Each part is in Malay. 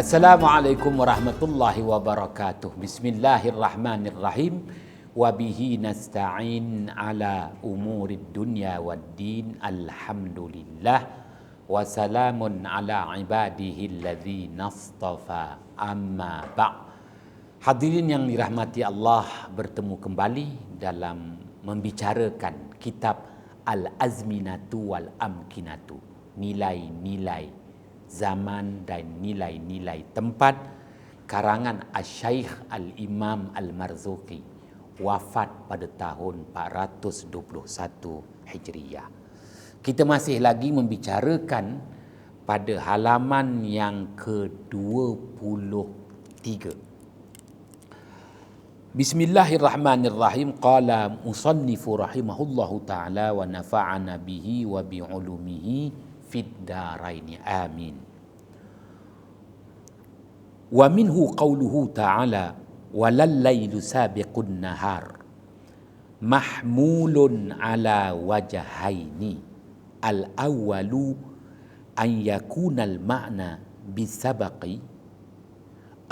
Assalamualaikum warahmatullahi wabarakatuh. Bismillahirrahmanirrahim. Wabihi nasta'in ala umurid dunya waddin. Alhamdulillah. Wassalamun ala ibadihi alladhi nastafa amma ba'. Hadirin yang dirahmati Allah, bertemu kembali dalam membicarakan kitab Al-Azminatu wal-Amkinatu, nilai-nilai zaman dan nilai-nilai tempat, karangan Asy-Syaikh Al-Imam Al-Marzuqi, wafat pada tahun 421 Hijriyah. Kita masih lagi membicarakan pada halaman yang ke-23. Bismillahirrahmanirrahim. Qala musannifu rahimahullahu ta'ala wa nafa'ana bihi wa bi'ulumihi fid daraini amin. Wa minhu qawluhu ta'ala walal lailu sabiqun nahar mahmulun ala wajahaini. Al awwalu an yakuna al ma'na bisabaqi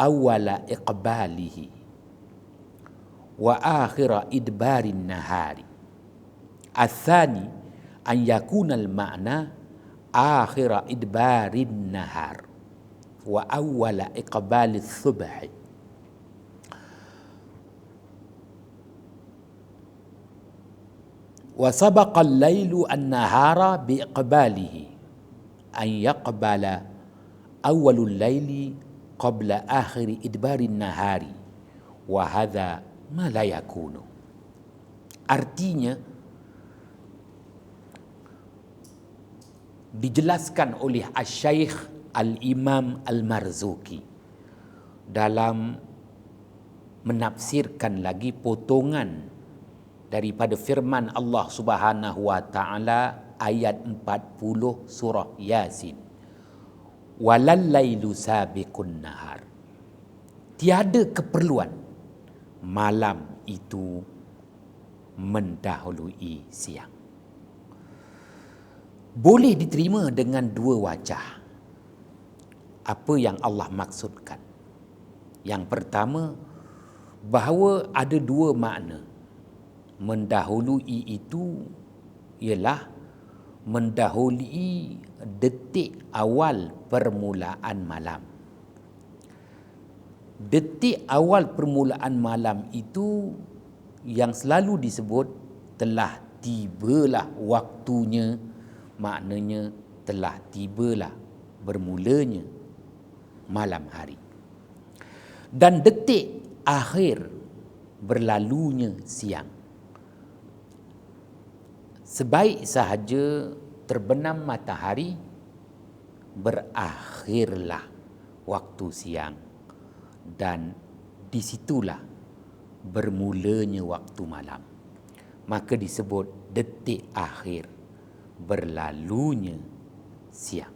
awwala iqbalihi wa akhira idbarin nahari. Athani an yakuna al ma'na akhira idbarin nahar wa awwala iqbalis subhi. Wa sabaqa al-lailu an-nahara biiqbalihi an yaqbala awwalul laili qabla akhiri idbarin nahari wa hadha ma la yakunu. Artinya dijelaskan oleh Asy-Syaikh Al-Imam Al-Marzuqi dalam menafsirkan lagi potongan daripada firman Allah Subhanahu wa taala ayat 40 surah Yasin. Walal lailu sabiqun nahar. Tiada keperluan malam itu mendahului siang. Boleh diterima dengan dua wajah. Apa yang Allah maksudkan? Yang pertama, bahawa ada dua makna. Mendahului itu ialah mendahului detik awal permulaan malam. Detik awal permulaan malam itu yang selalu disebut telah tibalah waktunya, maknanya telah tibalah bermulanya malam hari. Dan detik akhir berlalunya siang. Sebaik sahaja terbenam matahari, berakhirlah waktu siang, dan disitulah bermulanya waktu malam. Maka disebut detik akhir berlalunya siang.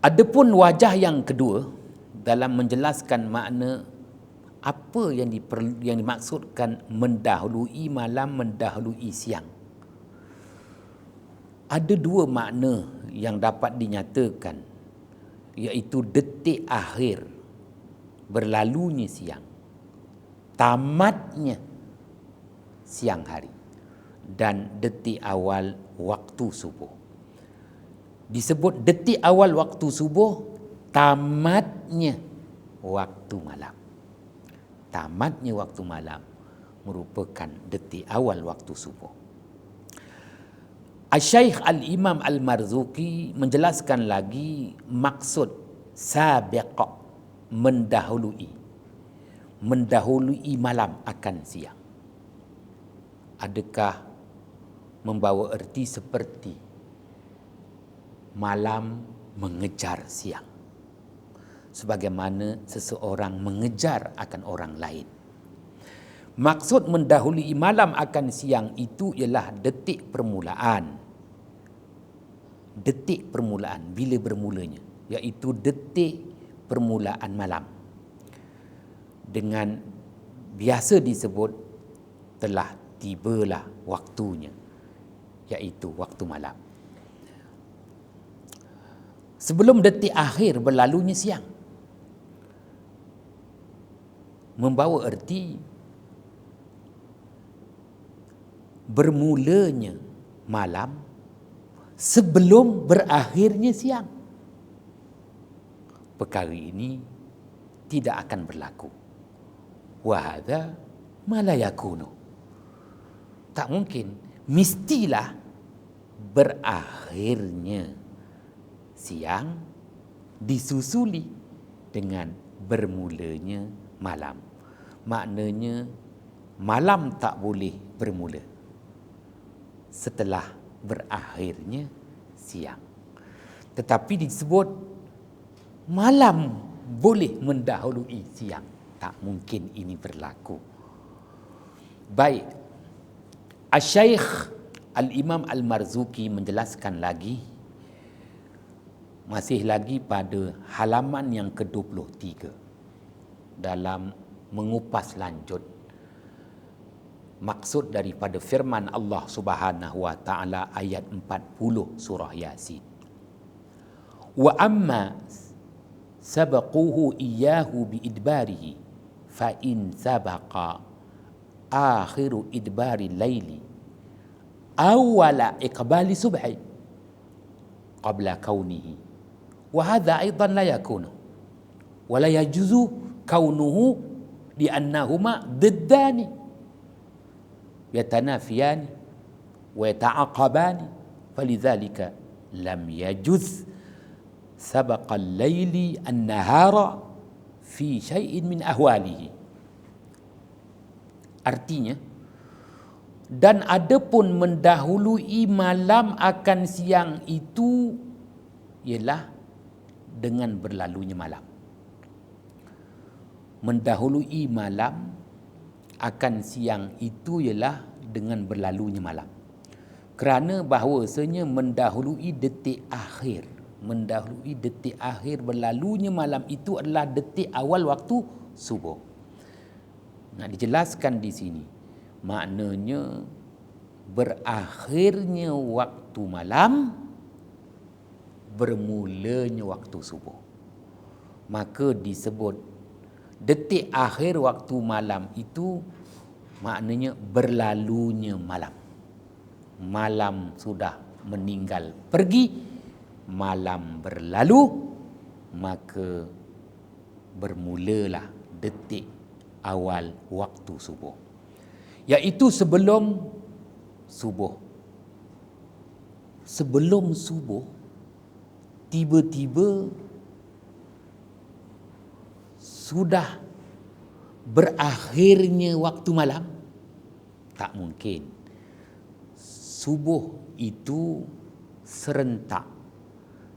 Adapun wajah yang kedua dalam menjelaskan makna apa yang dimaksudkan mendahului malam, mendahului siang. Ada dua makna yang dapat dinyatakan, iaitu detik akhir berlalunya siang, tamatnya siang hari, dan detik awal waktu subuh. Disebut detik awal waktu subuh, tamatnya waktu malam. Tamatnya waktu malam merupakan detik awal waktu subuh. Asy-Syaikh Al-Imam Al-Marzuqi menjelaskan lagi maksud sabiq, mendahului malam akan siang. Adakah membawa erti seperti malam mengejar siang, sebagaimana seseorang mengejar akan orang lain. Maksud mendahului malam akan siang itu ialah detik permulaan. Detik permulaan, bila bermulanya, iaitu detik permulaan malam. Dengan biasa disebut telah tibalah waktunya, iaitu waktu malam. sebelum detik akhir berlalunya siang, membawa erti bermulanya malam sebelum berakhirnya siang. Perkara ini tidak akan berlaku. Wa hadza ma la yakunu. Tak mungkin, mestilah berakhirnya siang disusuli dengan bermulanya malam. Maknanya malam tak boleh bermula setelah berakhirnya siang. Tetapi disebut malam boleh mendahului siang. Tak mungkin ini berlaku. Baik, Asy-Syaikh Al-Imam Al-Marzuki menjelaskan lagi, masih lagi pada halaman yang ke-23 dalam mengupas lanjut maksud daripada firman Allah Subhanahu wa taala ayat 40 surah Yasin. Wa amma sabaquhu iyyahu bi idbarihi fa in sabaqa akhiru idbari laili awwala iqbali subhi qabla kaunihi wa hadha aidan la yakunu wa la yajuzu kaunuhu li annahuma diddani yatanafiyani wa yata'aqabani falidhalika lam yajuz sabaqa al-laili an-nahara fi syai'in min ahwalihi. Artinya, dan adapun mendahului malam akan siang itu ialah dengan berlalunya malam. Mendahului malam akan siang itu ialah dengan berlalunya malam. Kerana bahawasanya mendahului detik akhir berlalunya malam itu adalah detik awal waktu subuh. Nak dijelaskan di sini, maknanya berakhirnya waktu malam, bermulanya waktu subuh. Maka disebut detik akhir waktu malam itu maknanya berlalunya malam. Malam sudah meninggal pergi, malam berlalu, maka bermulalah detik awal waktu subuh, iaitu sebelum subuh. Sebelum subuh tiba-tiba sudah berakhirnya waktu malam, tak mungkin. Subuh itu serentak,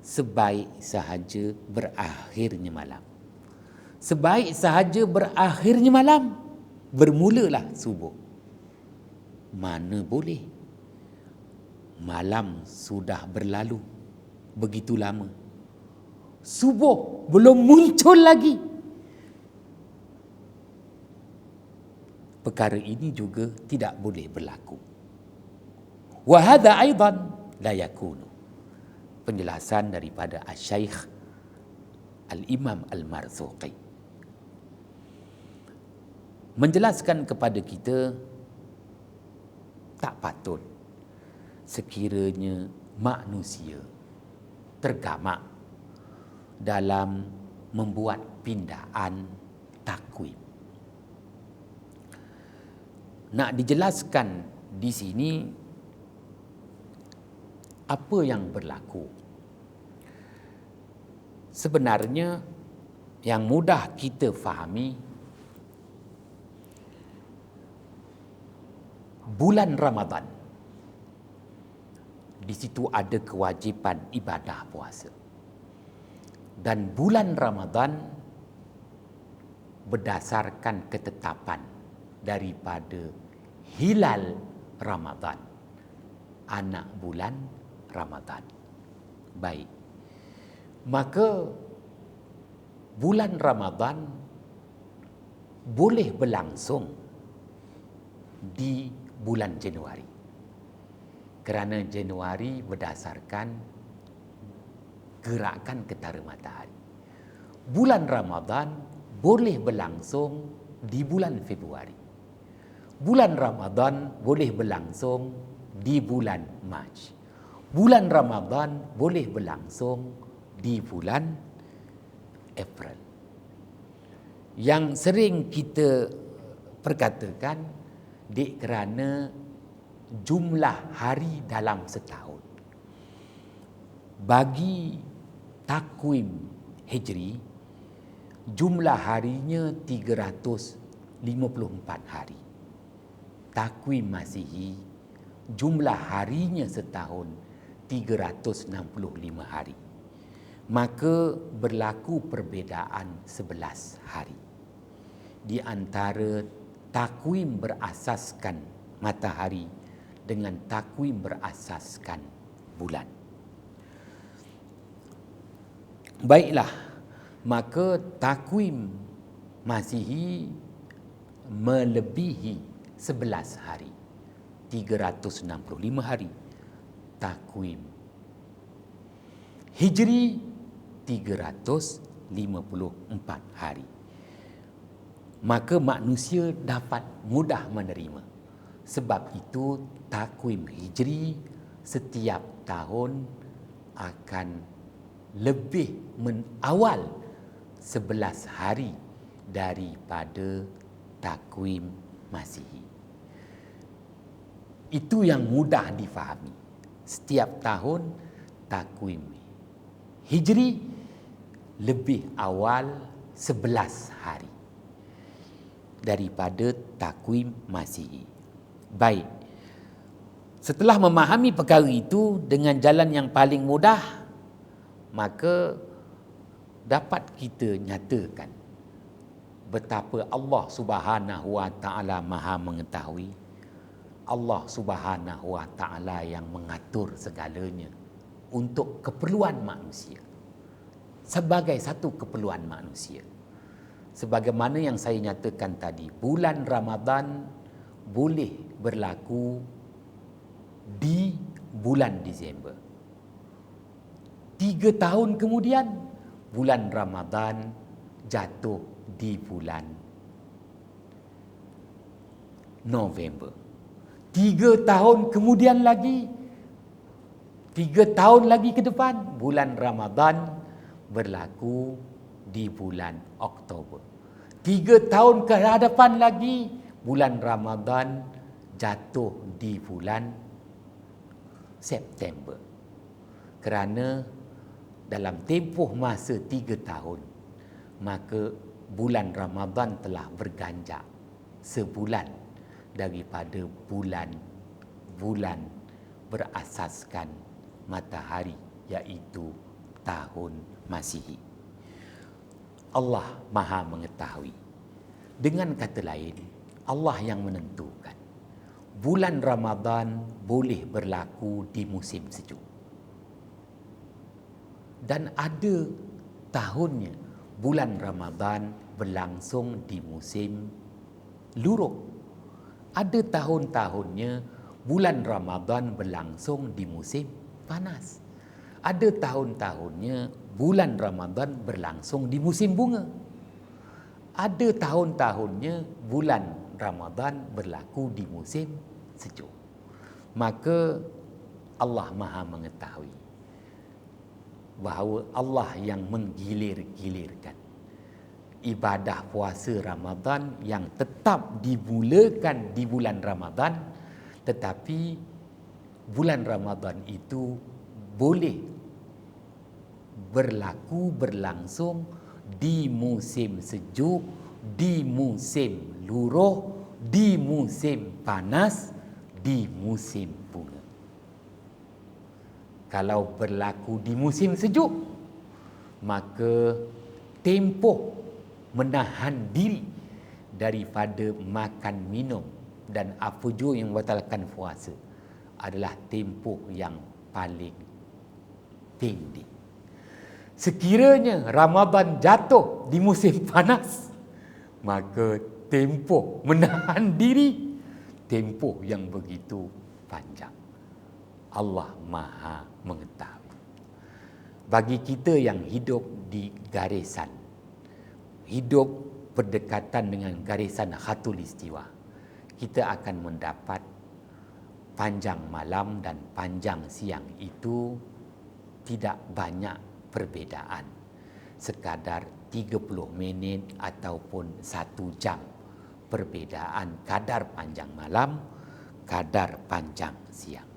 sebaik sahaja berakhirnya malam. Sebaik sahaja berakhirnya malam, bermulalah subuh. Mana boleh, malam sudah berlalu begitu lama, subuh belum muncul lagi. Perkara ini juga tidak boleh berlaku. Wa hadza aidan la yakunu. Penjelasan daripada Asy-Syaikh Al-Imam Al-Marzuqi menjelaskan kepada kita, tak patut sekiranya manusia tergamak dalam membuat pindaan takwim. Nak dijelaskan di sini apa yang berlaku. Sebenarnya yang mudah kita fahami, bulan Ramadan, di situ ada kewajipan ibadah puasa. Dan bulan Ramadan berdasarkan ketetapan daripada hilal Ramadan, anak bulan Ramadan. Baik, maka bulan Ramadan boleh berlangsung di bulan Januari, kerana Januari berdasarkan gerakan ketara matahari. Bulan Ramadan boleh berlangsung di bulan Februari. Bulan Ramadan boleh berlangsung di bulan Mac. Bulan Ramadan boleh berlangsung di bulan April. Yang sering kita perkatakan dek kerana jumlah hari dalam setahun. Bagi takwim Hijri, jumlah harinya 354 hari. Takwim Masihi, jumlah harinya setahun 365 hari. Maka berlaku perbezaan 11 hari di antara takwim berasaskan matahari dengan takwim berasaskan bulan. Baiklah, maka takwim Masihi melebihi 11 hari, 365 hari. Takwim Hijri 354 hari. Maka manusia dapat mudah menerima. Sebab itu takwim Hijri setiap tahun akan lebih awal 11 hari daripada takwim Masihi. Itu yang mudah difahami. Setiap tahun takwim Hijri lebih awal 11 hari daripada takwim Masihi. Baik. Setelah memahami perkara itu dengan jalan yang paling mudah, maka dapat kita nyatakan betapa Allah Subhanahu wa taala Maha mengetahui. Allah Subhanahu wa taala yang mengatur segalanya untuk keperluan manusia. Sebagai satu keperluan manusia. Sebagaimana yang saya nyatakan tadi, bulan Ramadan boleh berlaku di bulan Disember. 3 tahun kemudian, bulan Ramadan jatuh di bulan November. 3 tahun kemudian lagi, 3 tahun lagi ke depan, bulan Ramadan berlaku di bulan Oktober. 3 tahun ke hadapan lagi, bulan Ramadan jatuh di bulan September. Kerana dalam tempoh masa 3 tahun, maka bulan Ramadan telah berganjak sebulan daripada bulan berasaskan matahari, iaitu tahun Masihi. Allah Maha mengetahui. Dengan kata lain, Allah yang menentukan bulan Ramadan boleh berlaku di musim sejuk. Dan ada tahunnya bulan Ramadan berlangsung di musim luruk. Ada tahun-tahunnya bulan Ramadan berlangsung di musim panas. Ada tahun-tahunnya bulan Ramadan berlangsung di musim bunga. Ada tahun-tahunnya bulan Ramadan berlaku di musim sejuk. Maka Allah Maha mengetahui bahawa Allah yang menggilir-gilirkan ibadah puasa Ramadan yang tetap dimulakan di bulan Ramadan, tetapi bulan Ramadan itu boleh berlangsung di musim sejuk, di musim luruh, di musim panas, di musim bunga. Kalau berlaku di musim sejuk, maka tempoh menahan diri daripada makan minum dan apa jua yang membatalkan puasa adalah tempoh yang paling pendek. Sekiranya Ramadan jatuh di musim panas, maka tempoh menahan diri tempoh yang begitu panjang. Allah Maha mengetahui. bagi kita yang hidup di garisan, hidup berdekatan dengan garisan khatulistiwa, kita akan mendapat panjang malam dan panjang siang itu tidak banyak perbezaan, sekadar 30 minit ataupun 1 jam perbezaan kadar panjang malam, kadar panjang siang.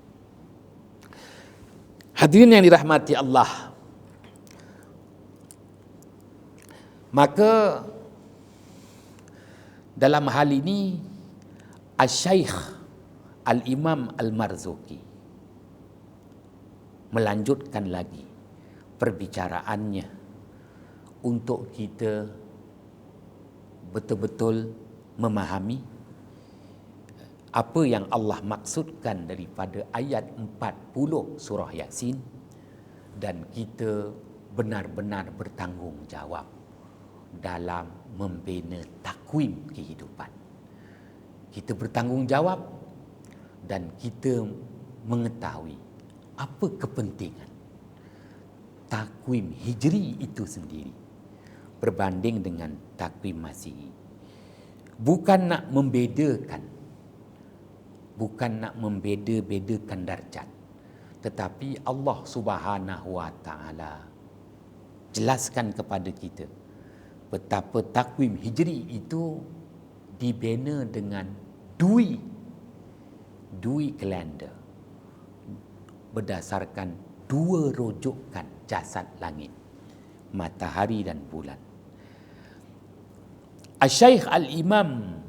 Hadirin yang dirahmati Allah, maka dalam hal ini Asy-Syaikh Al-Imam Al-Marzuki melanjutkan lagi perbicaraannya untuk kita betul-betul memahami apa yang Allah maksudkan daripada ayat 40 surah Yasin, dan kita benar-benar bertanggungjawab dalam membina takwim kehidupan. Kita bertanggungjawab dan kita mengetahui apa kepentingan takwim Hijri itu sendiri berbanding dengan takwim Masihi. Bukan nak membedakan, bukan nak membeda-bedakan darjat, tetapi Allah Subhanahu wa taala jelaskan kepada kita betapa takwim Hijri itu dibina dengan dui kalender berdasarkan 2 rujukan jasad langit, matahari dan bulan. Asy-Syaikh Al-Imam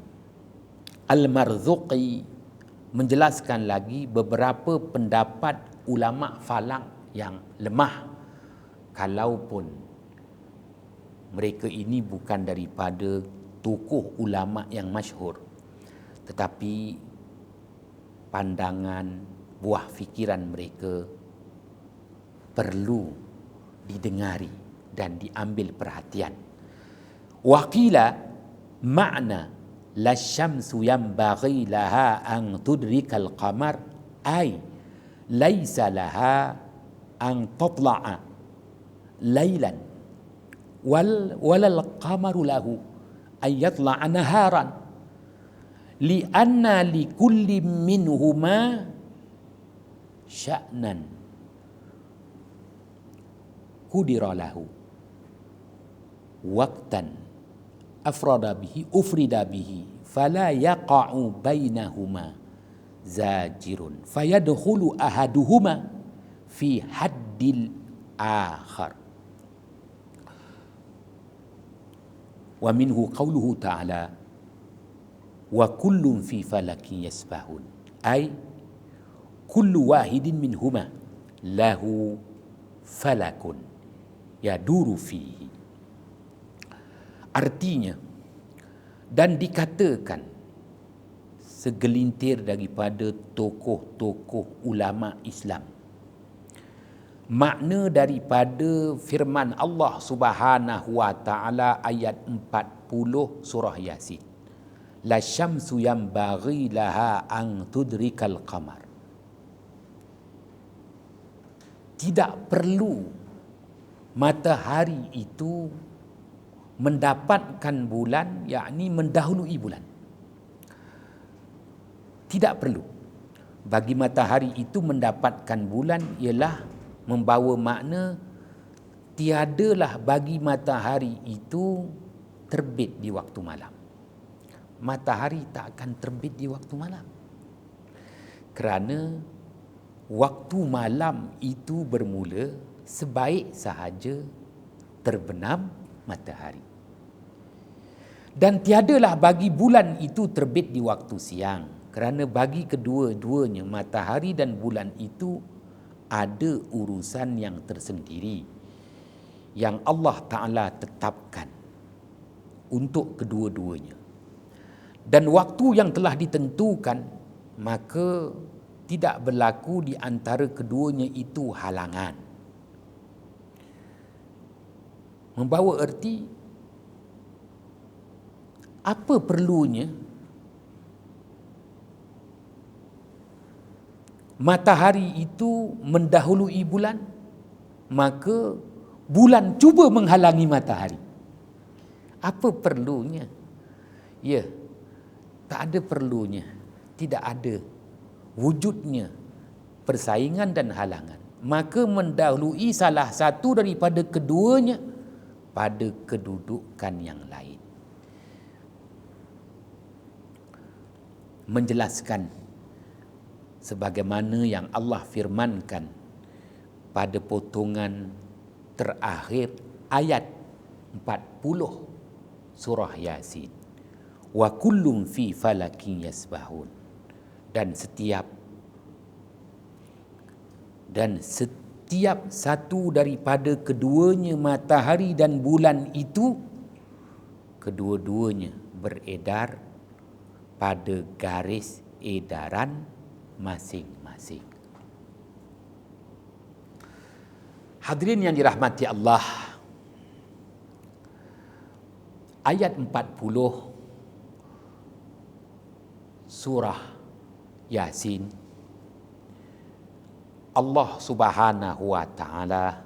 Al-Marzuki menjelaskan lagi beberapa pendapat ulama falak yang lemah, kalaupun mereka ini bukan daripada tokoh ulama yang masyhur, tetapi pandangan, buah fikiran mereka perlu didengari dan diambil perhatian. Waqila makna la syamsu yanbaghi laha an tudrikal qamar ay laisa laha an tatla'a lailan walal qamaru lahu ay yatla'a naharan li'anna likulli minhuma sya'nan qudira lahu waqtan ufrida bihi fala yaqa'u bainahuma zajirun fayadkhulu ahaduhuma fi haddil akhar. Wa minhu qawluhu ta'ala wa kullun fi falakin yasbahun ay kullu wahidin minhuma lahu falakun yaduru fihi. Artinya, dan dikatakan segelintir daripada tokoh-tokoh ulama Islam, makna daripada firman Allah Subhanahu wa taala ayat 40 surah Yasin, la syamsu yanbaghi laha an tudrikal qamar, tidak perlu matahari itu mendapatkan bulan, yakni mendahului bulan. Tidak perlu. Bagi matahari itu mendapatkan bulan ialah membawa makna tiadalah bagi matahari itu terbit di waktu malam. Matahari tak akan terbit di waktu malam. Kerana waktu malam itu bermula sebaik sahaja terbenam matahari. Dan tiadalah bagi bulan itu terbit di waktu siang, kerana bagi kedua-duanya matahari dan bulan itu ada urusan yang tersendiri yang Allah Ta'ala tetapkan untuk kedua-duanya. Dan waktu yang telah ditentukan, maka tidak berlaku di antara keduanya itu halangan. Membawa erti apa perlunya matahari itu mendahului bulan? maka bulan cuba menghalangi matahari. Apa perlunya? Ya, tak ada perlunya. Tidak ada wujudnya persaingan dan halangan. Maka mendahului salah satu daripada keduanya pada kedudukan yang lain. Menjelaskan sebagaimana yang Allah firmankan pada potongan terakhir ayat 40 surah Yasin. Wa kullum fi falakin yasbahun. Dan setiap satu daripada keduanya, matahari dan bulan itu, kedua-duanya beredar pada garis edaran masing-masing. Hadirin yang dirahmati Allah, ayat 40 surah Yasin, Allah Subhanahu wa taala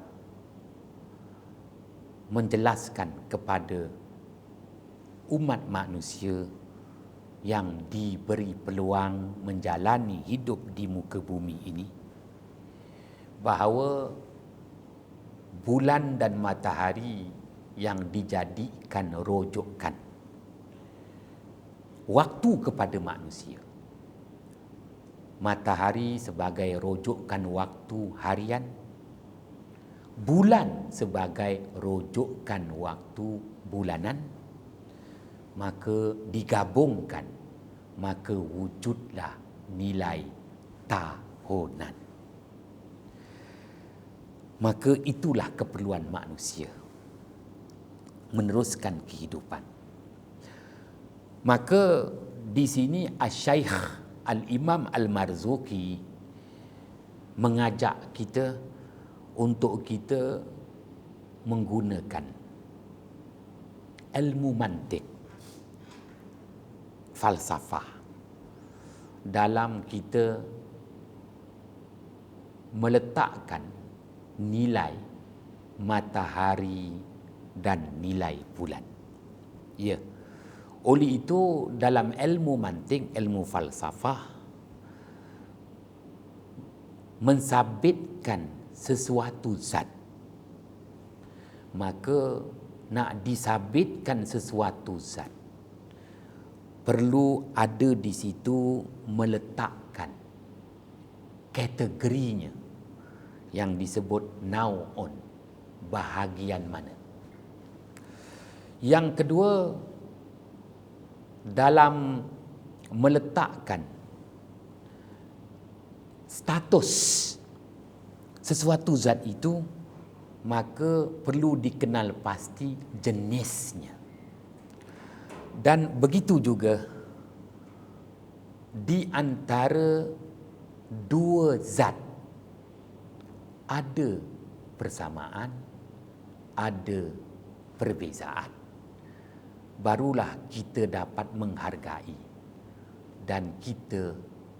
menjelaskan kepada umat manusia yang diberi peluang menjalani hidup di muka bumi ini bahawa bulan dan matahari yang dijadikan rujukan waktu kepada manusia. Matahari sebagai rujukan waktu harian, bulan sebagai rujukan waktu bulanan, maka digabungkan, maka wujudlah nilai tahunan. Maka itulah keperluan manusia meneruskan kehidupan. Maka di sini Asy-Syaikh Al-Imam Al-Marzuki mengajak kita untuk kita menggunakan ilmu mantik, falsafah dalam kita meletakkan nilai matahari dan nilai bulan. Ya. Oleh itu dalam ilmu mantik, ilmu falsafah, mensabitkan sesuatu zat, maka nak disabitkan sesuatu zat perlu ada di situ meletakkan kategorinya yang disebut nau'un, bahagian mana. Yang kedua, dalam meletakkan status sesuatu zat itu, maka perlu dikenal pasti jenisnya. Dan begitu juga di antara dua zat ada persamaan, ada perbezaan. Barulah kita dapat menghargai dan kita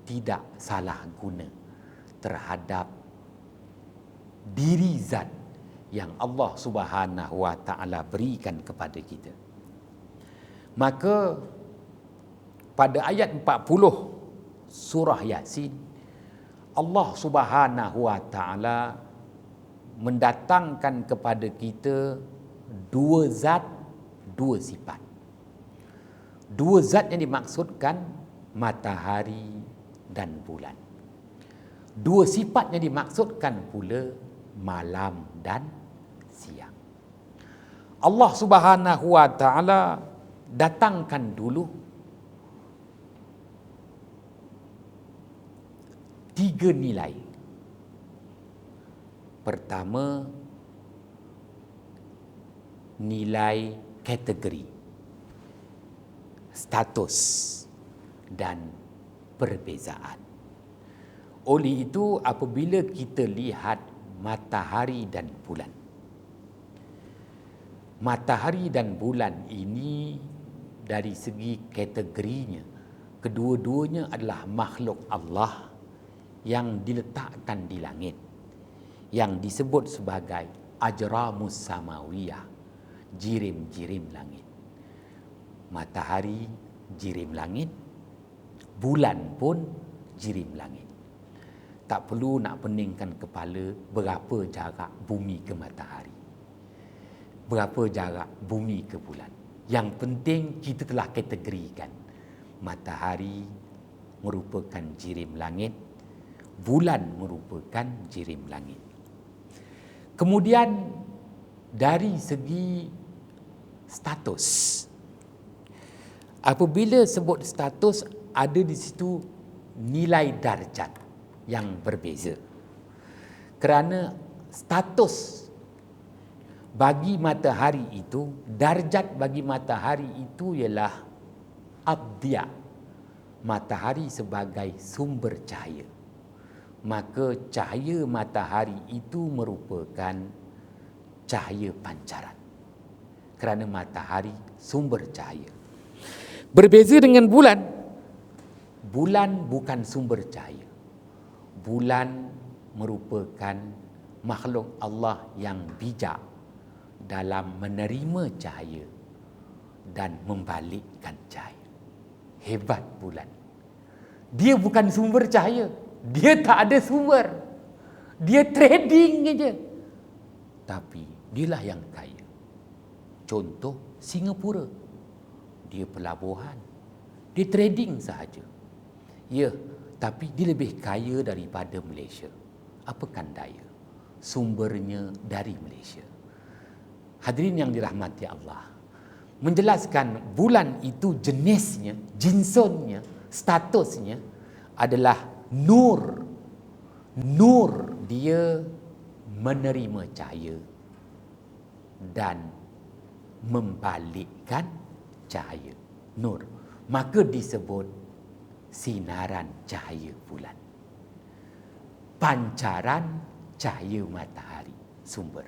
tidak salah guna terhadap diri zat yang Allah Subhanahu wa taala berikan kepada kita. Maka pada ayat 40 surah Yasin, Allah Subhanahu wa taala mendatangkan kepada kita dua zat, dua sifat. Dua zat yang dimaksudkan matahari dan bulan. Dua sifat yang dimaksudkan pula malam dan siang. Allah Subhanahu wa taala datangkan dulu tiga nilai. Pertama, nilai kategori, status dan perbezaan. Oleh itu, apabila kita lihat matahari dan bulan, matahari dan bulan ini dari segi kategorinya, kedua-duanya adalah makhluk Allah yang diletakkan di langit, yang disebut sebagai ajramus samawiyah, jirim-jirim langit. Matahari jirim langit, bulan pun jirim langit. Tak perlu nak peningkan kepala berapa jarak bumi ke matahari, berapa jarak bumi ke bulan. Yang penting kita telah kategorikan matahari merupakan jirim langit, bulan merupakan jirim langit. Kemudian dari segi status, apabila sebut status, ada di situ nilai darjat yang berbeza. Kerana status bagi matahari itu, darjat bagi matahari itu ialah abdiya, matahari sebagai sumber cahaya. Maka cahaya matahari itu merupakan cahaya pancaran. Kerana matahari sumber cahaya. Berbeza dengan bulan. Bulan bukan sumber cahaya. Bulan merupakan makhluk Allah yang bijak dalam menerima cahaya dan membalikkan cahaya. Hebat bulan. Dia bukan sumber cahaya. Dia tak ada sumber. Dia trading saja. Tapi dialah yang kaya. Contoh Singapura. Dia pelabuhan. Dia trading sahaja. Ya, tapi dia lebih kaya daripada Malaysia. Apakan daya? Sumbernya dari Malaysia. Hadirin yang dirahmati Allah, menjelaskan bulan itu jenisnya, jinsonnya, statusnya adalah nur. Nur, dia menerima cahaya dan membalikkan cahaya. Nur. Maka disebut sinaran cahaya bulan. Pancaran cahaya matahari, sumber.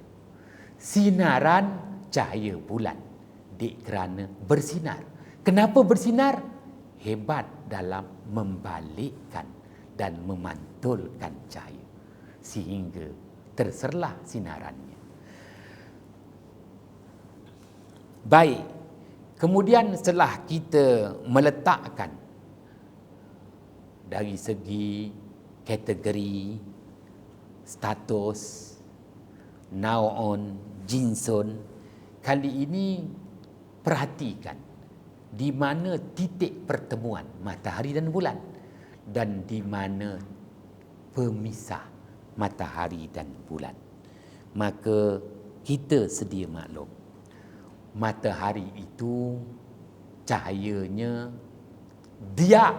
Sinaran cahaya bulan, kerana bersinar. Kenapa bersinar? Hebat dalam membalikkan dan memantulkan cahaya sehingga terserlah sinarannya. Baik, kemudian setelah kita meletakkan dari segi kategori, status, naon, jinsun, kali ini perhatikan di mana titik pertemuan matahari dan bulan dan di mana pemisah matahari dan bulan. Maka kita sedia maklum, matahari itu cahayanya dia,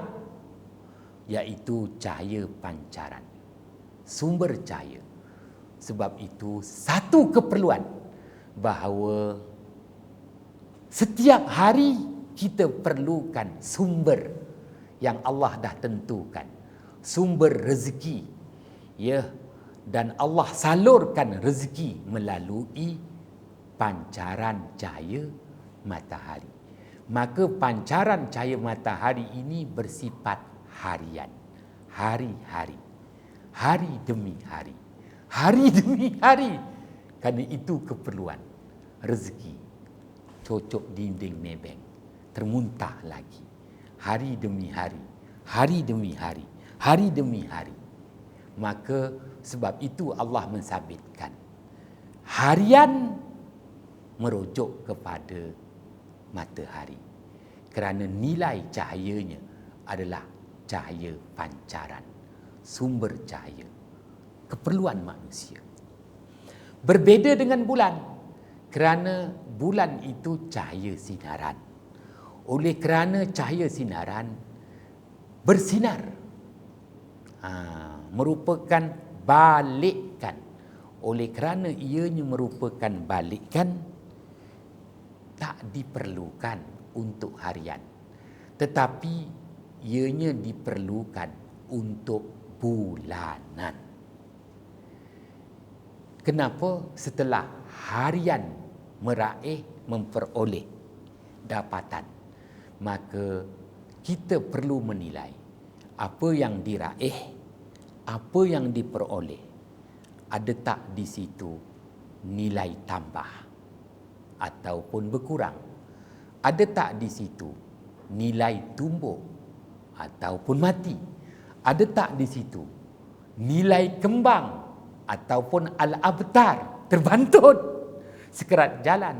iaitu cahaya pancaran, sumber cahaya. Sebab itu satu keperluan bahawa setiap hari kita perlukan sumber yang Allah dah tentukan, sumber rezeki, ya, dan Allah salurkan rezeki melalui pancaran cahaya matahari. Maka pancaran cahaya matahari ini bersifat harian, hari-hari, hari demi hari, hari demi hari. Kerana itu keperluan rezeki. Cocok dinding nebeng, termuntah lagi. Hari demi hari, hari demi hari, hari demi hari. Maka sebab itu Allah mensabitkan harian merujuk kepada matahari. Kerana nilai cahayanya adalah cahaya pancaran, sumber cahaya, keperluan manusia. Berbeza dengan bulan, kerana bulan itu cahaya sinaran. Oleh kerana cahaya sinaran bersinar, merupakan balikkan. Oleh kerana ianya merupakan balikkan, tak diperlukan untuk harian, tetapi ianya diperlukan untuk bulanan. Kenapa? Setelah harian meraih memperoleh dapatan, maka kita perlu menilai apa yang diraih, apa yang diperoleh, ada tak di situ nilai tambah ataupun berkurang? Ada tak di situ nilai tumbuh ataupun mati? Ada tak di situ nilai kembang ataupun al-abtar, terbantut sekerat jalan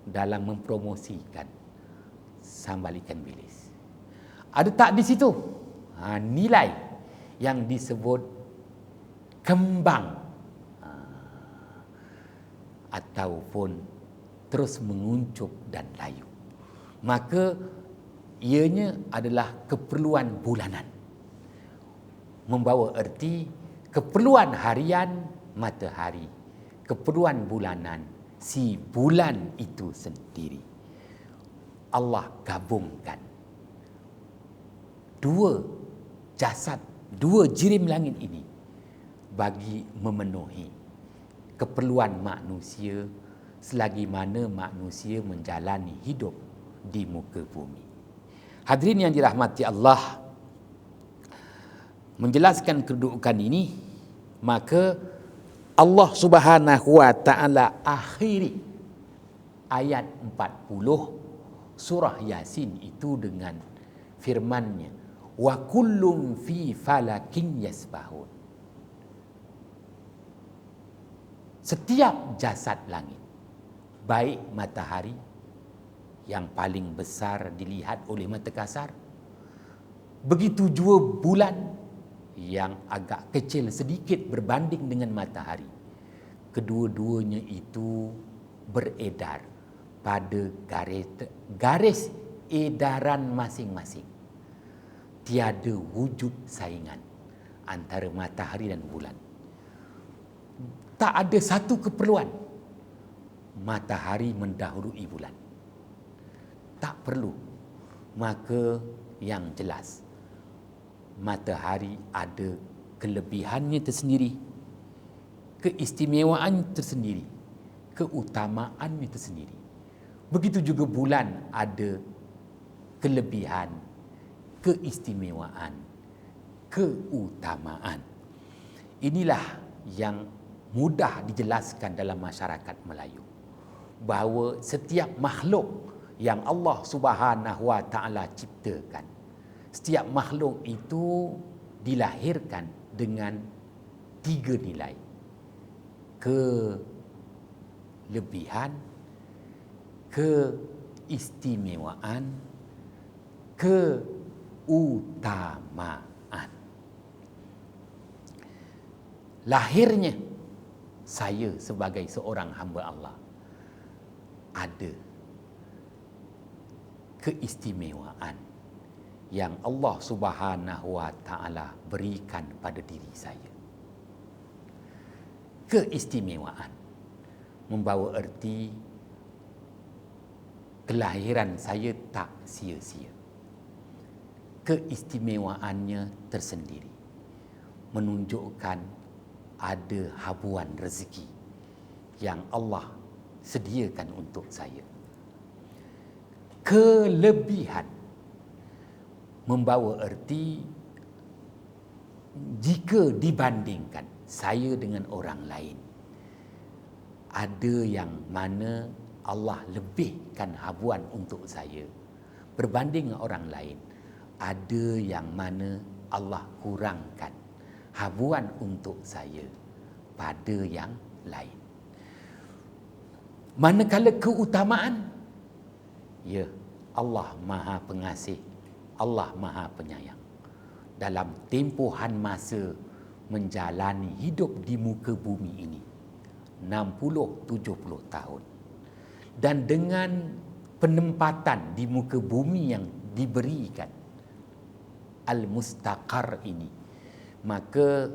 dalam mempromosikan sambal ikan bilis? Ada tak di situ nilai yang disebut kembang ataupun terus menguncup dan layu? Maka ianya adalah keperluan bulanan, membawa erti keperluan harian matahari, keperluan bulanan si bulan itu sendiri. Allah gabungkan dua jasad, dua jirim langit ini bagi memenuhi keperluan manusia selagi mana manusia menjalani hidup di muka bumi. Hadirin yang dirahmati Allah, menjelaskan kedudukan ini, maka Allah Subhanahu wa taala akhiri ayat 40 surah Yasin itu dengan firman-Nya, wa kullum fi falakin yasbahun. Setiap jasad langit, baik matahari yang paling besar dilihat oleh mata kasar, begitu jua bulan yang agak kecil sedikit berbanding dengan matahari. Kedua-duanya itu beredar pada garis edaran masing-masing. Tiada wujud saingan antara matahari dan bulan. Tak ada satu keperluan matahari mendahului bulan. Tak perlu. Maka yang jelas, matahari ada kelebihannya tersendiri, keistimewaan tersendiri, keutamaannya tersendiri. Begitu juga bulan ada kelebihan, keistimewaan, keutamaan. Inilah yang mudah dijelaskan dalam masyarakat Melayu, bahawa setiap makhluk yang Allah Subhanahu wa taala ciptakan, setiap makhluk itu dilahirkan dengan 3 nilai: kelebihan, keistimewaan, keutamaan. Lahirnya saya sebagai seorang hamba Allah ada keistimewaan yang Allah Subhanahu wa taala berikan pada diri saya. Keistimewaan membawa erti kelahiran saya tak sia-sia. Keistimewaannya tersendiri menunjukkan ada habuan rezeki yang Allah sediakan untuk saya. Kelebihan membawa erti jika dibandingkan saya dengan orang lain, ada yang mana Allah lebihkan habuan untuk saya berbanding dengan orang lain, ada yang mana Allah kurangkan habuan untuk saya pada yang lain. Manakala keutamaan, ya, Allah Maha Pengasih, Allah Maha Penyayang. Dalam tempohan masa menjalani hidup di muka bumi ini 60-70 tahun, dan dengan penempatan di muka bumi yang diberikan al-mustaqar ini, maka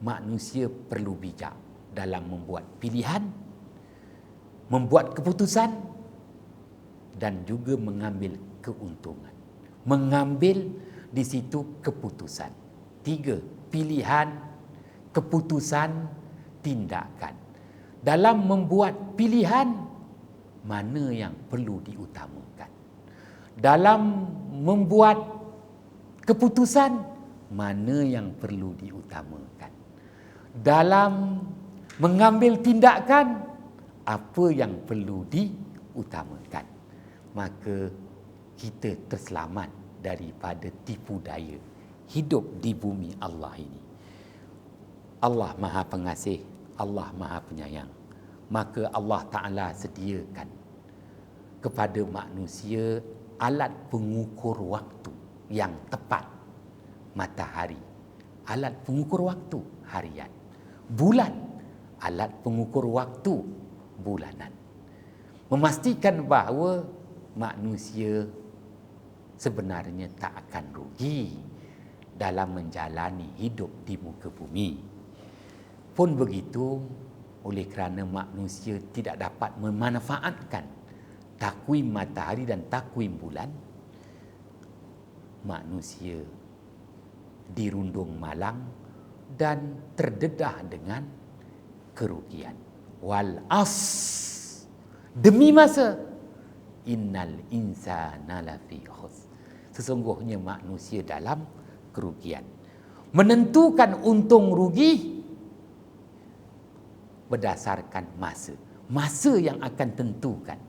manusia perlu bijak dalam membuat pilihan, membuat keputusan, dan juga mengambil keuntungan. Mengambil di situ keputusan. 3, pilihan, keputusan, tindakan. Dalam membuat pilihan, mana yang perlu diutamakan? Dalam membuat keputusan, mana yang perlu diutamakan? dalam mengambil tindakan apa yang perlu diutamakan. Maka kita terselamat daripada tipu daya hidup di bumi Allah ini. Allah Maha Pengasih, Allah Maha Penyayang. Maka Allah Ta'ala sediakan kepada manusia alat pengukur waktu yang tepat. Matahari, alat pengukur waktu harian. Bulan, alat pengukur waktu bulanan. Memastikan bahawa manusia sebenarnya tak akan rugi dalam menjalani hidup di muka bumi. Pun begitu, oleh kerana manusia tidak dapat memanfaatkan takwim matahari dan takwim bulan, manusia dirundung malang dan terdedah dengan kerugian. Wal as, demi masa, innal insana lafi khusr, sesungguhnya manusia dalam kerugian. Menentukan untung rugi berdasarkan masa yang akan tentukan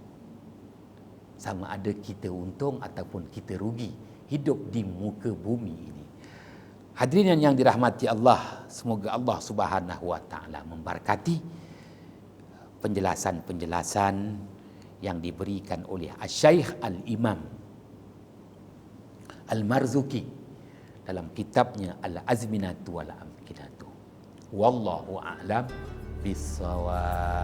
sama ada kita untung ataupun kita rugi hidup di muka bumi ini. Hadirin yang dirahmati Allah, semoga Allah Subhanahu wa taala memberkati penjelasan-penjelasan yang diberikan oleh Asy-Syaikh Al-Imam Al-Marzuki dalam kitabnya Al-Azminatu wal Amkinatu. Wallahu a'lam bissawab.